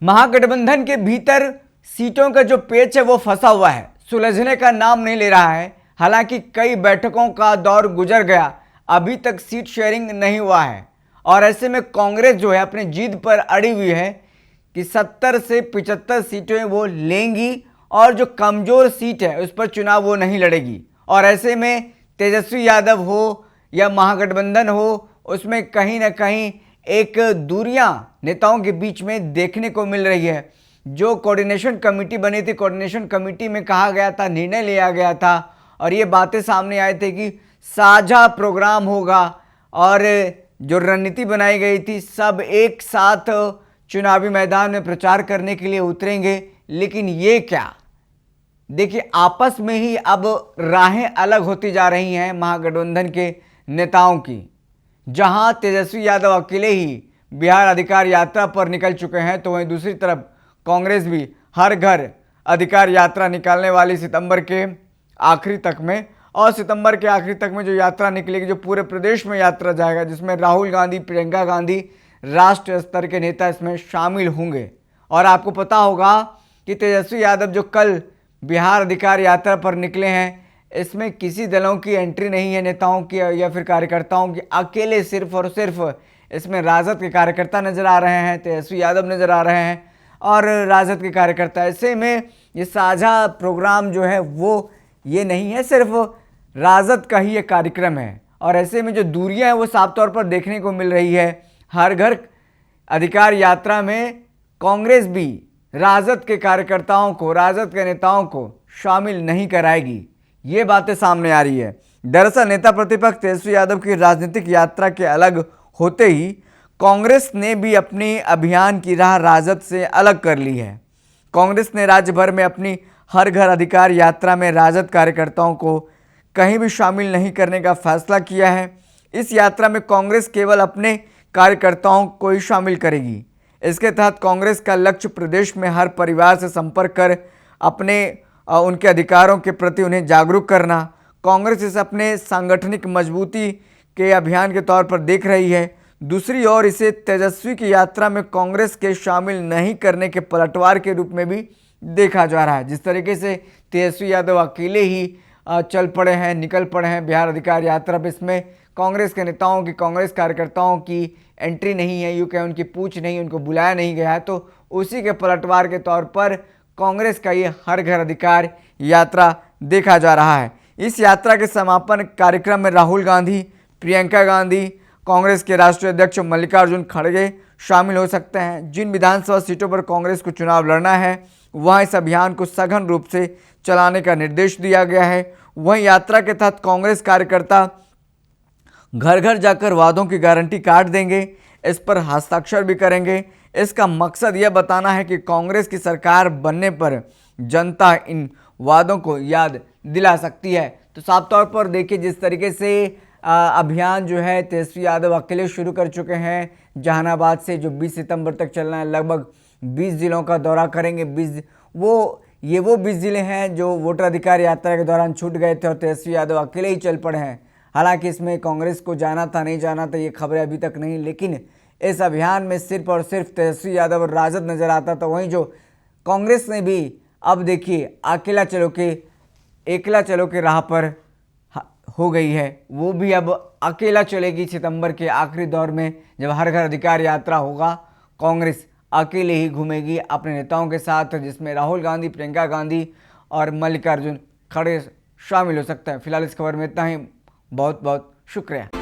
महागठबंधन के भीतर सीटों का जो पेच है वो फंसा हुआ है, सुलझने का नाम नहीं ले रहा है। हालांकि कई बैठकों का दौर गुजर गया, अभी तक सीट शेयरिंग नहीं हुआ है और ऐसे में कांग्रेस जो है अपनी जीत पर अड़ी हुई है कि 70 से 75 सीटें वो लेंगी और जो कमजोर सीट है उस पर चुनाव वो नहीं लड़ेगी। और ऐसे में तेजस्वी यादव हो या महागठबंधन हो, उसमें कहीं ना कहीं एक दूरियां नेताओं के बीच में देखने को मिल रही है। जो कोऑर्डिनेशन कमेटी बनी थी, कोऑर्डिनेशन कमेटी में कहा गया था, निर्णय लिया गया था और ये बातें सामने आए थे कि साझा प्रोग्राम होगा और जो रणनीति बनाई गई थी, सब एक साथ चुनावी मैदान में प्रचार करने के लिए उतरेंगे। लेकिन ये क्या, देखिए आपस में ही अब राहें अलग होती जा रही हैं महागठबंधन के नेताओं की। जहां तेजस्वी यादव अकेले ही बिहार अधिकार यात्रा पर निकल चुके हैं, तो वहीं दूसरी तरफ कांग्रेस भी हर घर अधिकार यात्रा निकालने वाली सितंबर के आखिरी तक में। और सितंबर के आखिरी तक में जो यात्रा निकलेगी, जो पूरे प्रदेश में यात्रा जाएगा, जिसमें राहुल गांधी, प्रियंका गांधी, राष्ट्रीय स्तर के नेता इसमें शामिल होंगे। और आपको पता होगा कि तेजस्वी यादव जो कल बिहार अधिकार यात्रा पर निकले हैं, इसमें किसी दलों की एंट्री नहीं है, नेताओं की या फिर कार्यकर्ताओं की। अकेले सिर्फ और सिर्फ इसमें राजद के कार्यकर्ता नजर आ रहे हैं, तेजस्वी यादव नजर आ रहे हैं और राजद के कार्यकर्ता। ऐसे में ये साझा प्रोग्राम जो है वो ये नहीं है, सिर्फ राजद का ही ये कार्यक्रम है। और ऐसे में जो दूरियां हैं वो साफ तौर पर देखने को मिल रही है। हर घर अधिकार यात्रा में कांग्रेस भी राजद के कार्यकर्ताओं को, राजद के नेताओं को शामिल नहीं कराएगी, ये बातें सामने आ रही है। दरअसल नेता प्रतिपक्ष तेजस्वी यादव की राजनीतिक यात्रा के अलग होते ही कांग्रेस ने भी अपनी अभियान की राह राजद से अलग कर ली है। कांग्रेस ने राज्य भर में अपनी हर घर अधिकार यात्रा में राजद कार्यकर्ताओं को कहीं भी शामिल नहीं करने का फैसला किया है। इस यात्रा में कांग्रेस केवल अपने कार्यकर्ताओं को ही शामिल करेगी। इसके तहत कांग्रेस का लक्ष्य प्रदेश में हर परिवार से संपर्क कर उनके अधिकारों के प्रति उन्हें जागरूक करना। कांग्रेस इसे अपने सांगठनिक मजबूती के अभियान के तौर पर देख रही है। दूसरी ओर इसे तेजस्वी की यात्रा में कांग्रेस के शामिल नहीं करने के पलटवार के रूप में भी देखा जा रहा है। जिस तरीके से तेजस्वी यादव अकेले ही चल पड़े हैं, निकल पड़े हैं बिहार अधिकार यात्रा पर, इसमें कांग्रेस के नेताओं की, कांग्रेस कार्यकर्ताओं की एंट्री नहीं है, यूँ कहें उनकी पूछ नहीं, उनको बुलाया नहीं गया है। तो उसी के पलटवार के तौर पर कांग्रेस का ये हर घर अधिकार यात्रा देखा जा रहा है। इस यात्रा के समापन कार्यक्रम में राहुल गांधी, प्रियंका गांधी, कांग्रेस के राष्ट्रीय अध्यक्ष मल्लिकार्जुन खड़गे शामिल हो सकते हैं। जिन विधानसभा सीटों पर कांग्रेस को चुनाव लड़ना है, वहां इस अभियान को सघन रूप से चलाने का निर्देश दिया गया है। वहीं यात्रा के तहत कांग्रेस कार्यकर्ता घर घर जाकर वादों की गारंटी काट देंगे, इस पर हस्ताक्षर भी करेंगे। इसका मकसद यह बताना है कि कांग्रेस की सरकार बनने पर जनता इन वादों को याद दिला सकती है। तो साफ तौर पर देखिए जिस तरीके से अभियान जो है तेजस्वी यादव अकेले शुरू कर चुके हैं। जहानाबाद से जो 20 सितंबर तक चलना है, लगभग 20 जिलों का दौरा करेंगे। 20 जिले हैं जो वोटर अधिकार यात्रा के दौरान छूट गए थे और तेजस्वी यादव अकेले ही चल पड़े हैं। हालांकि इसमें कांग्रेस को जाना था, नहीं जाना था, ये खबरें अभी तक नहीं, लेकिन इस अभियान में सिर्फ और सिर्फ तेजस्वी यादव और राजद नजर आता था। वहीं जो कांग्रेस ने भी अब देखिए एकला चलो के राह पर हो गई है, वो भी अब अकेला चलेगी। सितंबर के आखिरी दौर में जब हर घर अधिकार यात्रा होगा, कांग्रेस अकेले ही घूमेगी अपने नेताओं के साथ, जिसमें राहुल गांधी, प्रियंका गांधी और मल्लिकार्जुन खड़गे शामिल हो सकते हैं। फिलहाल इस खबर में इतना ही। बहुत बहुत शुक्रिया।